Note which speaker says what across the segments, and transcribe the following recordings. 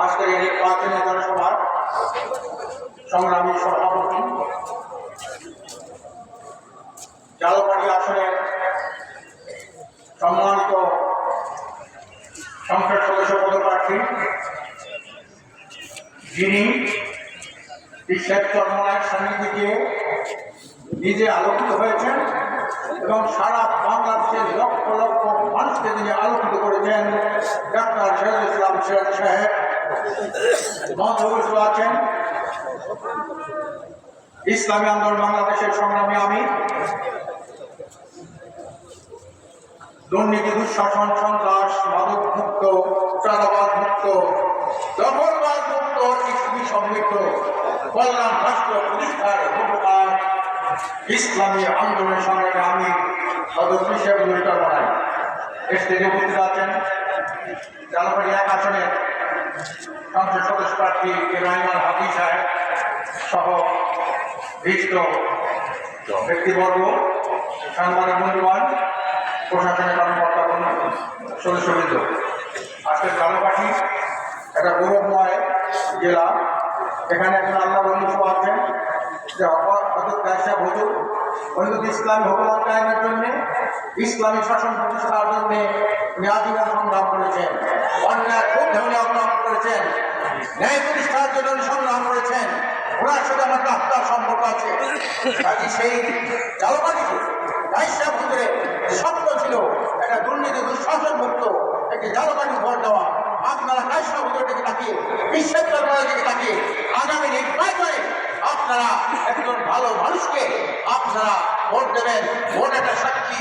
Speaker 1: আজকের এই নির্বাচনী জনসভার সংগ্রামী সভাপতি, জালপাড়ি আসনের সম্মানিত সংসদ সদস্য পদপ্রার্থী, যিনি বিশ্বের চর্মনায়ক সমিতিকে নিজে আলোকিত হয়েছেন এবং সারা বাংলাদেশের লক্ষ লক্ষ মানুষকে তিনি আলোকিত করেছেন, ডাক্তার শহীদুল ইসলাম সিরাজ সাহেব মঞ্চে আছেন। ইসলামী আন্দোলন বাংলাদেশের সংগ্রামী আমি, দুর্নীতি, দুঃশাসন, সন্ত্রাস, মাদক মুক্ত, চাঁদাবাদ মুক্ত, দখলবাদ মুক্ত, কৃষি সমৃদ্ধ কল্যাণ রাষ্ট্র প্রতিষ্ঠার রূপকার ইসলামী আন্দোলনের সংগ্রামে আমি সদস্য হিসেবে ভূমিকা বানাই। স্টেজে উপস্থিত আছেন জালপাড়ি 1 আসনের সংসদ সদস্য প্রার্থী ইব্রাহিম আল হাদি সাহেব সহ বিশিষ্ট ব্যক্তিবর্গ, সাংবাদিক বন্ধুবান, প্রশাসনের কর্মকর্তা, সদস্যবৃন্দ। আজকের জালপাড়ি একটা গৌরবময় জেলা। এখানে একজন আল্লাহ বন্ধু আছেন যে ইসলামী হুকুমত কায়েমের জন্য, ইসলামী শাসন প্রতিষ্ঠার জন্য উনি আজীবন সংগ্রাম করেছেন, অন্যায় খুব ধরনের অবলম্বন করেছেন, ন্যায় প্রতিষ্ঠার জন্য সংগ্রাম করেছেন। ওনার সাথে আমার আত্মার সম্পর্ক আছে। সেই জালপাড়িতে রাইসা ভূতরে স্বপ্ন ছিল একটা দুর্নীতি দুঃশাসন মুক্ত একটি জালপাড়ি ভোট দেওয়া। আপনারা রাইসা ভূতরের দিকে তাকিয়ে, বিশ্বের দরবারের দিকে তাকিয়ে আগামী নির্বাচনে আপনারা একজন ভালো মানুষকে আপনারা ভোট দেবেন। ভোট একটা সাক্ষী।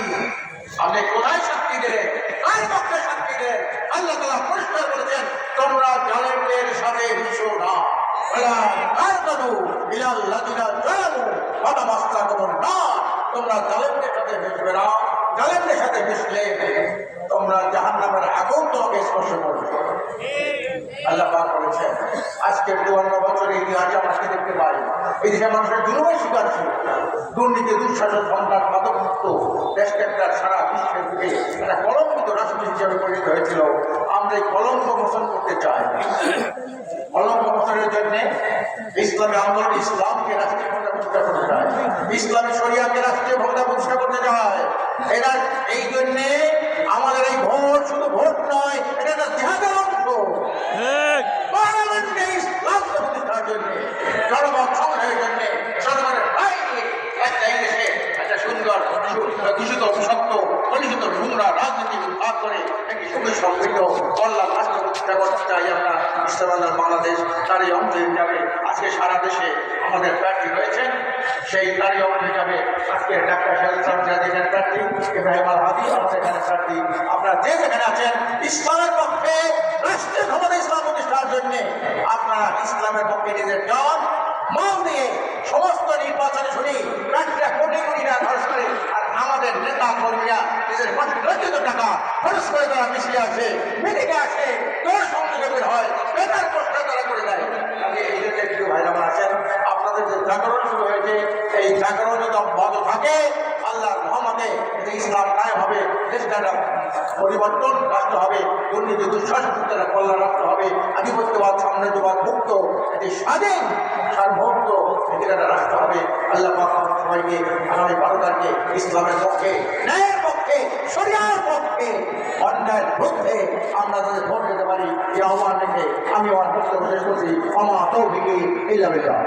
Speaker 1: আপনি কোথায় সাক্ষী দেবেন, কার পক্ষে সাক্ষী দেবেন? আল্লাহ তাআলা পরিষ্কার করেছেন, তোমরা জালেমদের সাথে মিশো না। তোমরা জালেমদের সাথে মিশবে না। জালেমদের সাথে মিশলে তোমরা জাহান্নামের আগুন তোমাকে স্পর্শ করবে। আল্লাহ পাক বলেছেন। আজকে 52 বছরের ইতিহাসে আমরা দেখতে পাই এই দেশের মানুষের জুলুমের শিকার ছিল, দুর্নীতি, দুঃশাসন, সন্ত্রাস, মাদক মুক্ত দেশকে একটা সারা বিশ্বের দিকে একটা কলঙ্কিত রাষ্ট্র হিসেবে পরিণত হয়েছিল। আমরা এই কলঙ্ক মোচন করতে চাই। কলঙ্ক মোচনের জন্য ইসলামী আন্দোলন ইসলামকে রাষ্ট্রীয় ক্ষমতা প্রতিষ্ঠা করতে চায়, ইসলামী শরিয়াকে রাষ্ট্রীয় ক্ষমতা প্রতিষ্ঠা করতে চায়। এটা এই জন্যে আমাদের এই ভোট শুধু ভোট নয়, এটা একটা জিহাদের অংশ। পার্লামেন্টে ইসলাম প্রতিষ্ঠার জন্য, জনগণ সংগ্রহের জন্য, জনগণের বাইরে একটা দেশে একটা সুন্দর দূষিত, বিষাক্ত, কলুষিত, নোংরা রাজনীতি ভাগ করে একটি সুখী সমৃদ্ধ কল্যাণ রাষ্ট্র প্রতিষ্ঠা করতে চাই আমরা। ইসলামী আন্দোলন বাংলাদেশ তার এই অংশ হিসাবে আজকে সারা দেশে আমাদের প্রার্থী রয়েছেন। সেই তারই অংশ হিসাবে আজকে ডাক্তার শহীদুল ইসলাম সিরাজের প্রার্থী ইব্রাহিম আল হাদি আমাদের এখানে প্রার্থী। আপনারা যে যেখানে আছেন ইসলামের পক্ষে, রাষ্ট্রীয় ক্ষমতা ইসলাম প্রতিষ্ঠার জন্য আপনারা ইসলামের পক্ষে নিজের জন মন দিয়ে সমস্ত নির্বাচনে শুনি প্রার্থীরা কোটি কোটি টাকা খরচ করে, আর আমাদের নেতা কর্মীরা নিজের লজ্জিত টাকা খরচ করে তারা মিশিয়ে আসে, মিটিংয়ে আসে, তোর সংযোগের হয়, বেতার প্রশ্ন তারা করে দেয়। এই জন্য কিছু ভাইরা আমার আছেন, আপনাদের যে জাগরণ শুরু হয়েছে, এই জাগরণ যদি অব্যাহত থাকে আল্লাহর রহমতে ইসলাম কায়েম হবে, দেশটা পরিবর্তন রাষ্ট্র হবে, দুর্নীতি দুঃশাসন কল্যাণ রাষ্ট্র হবে, আধিপত্যবাদ সাম্রাজ্যবাদ মুক্ত একটি স্বাধীন সার্বভৌম একটা রাষ্ট্র হবে। আল্লাহ পাক সবাইকে আগামী 12 তারিখে ইসলামের পক্ষে, ন্যায়ের পক্ষে, শরিয়ার পক্ষে, অন্যায়ের বিরুদ্ধে আমরা যাতে ভোট দিতে পারি এই আহ্বান রেখে আমি আমার বক্তব্য শেষ করছি। আমার তৌফিক ইল্লা বিল্লাহ।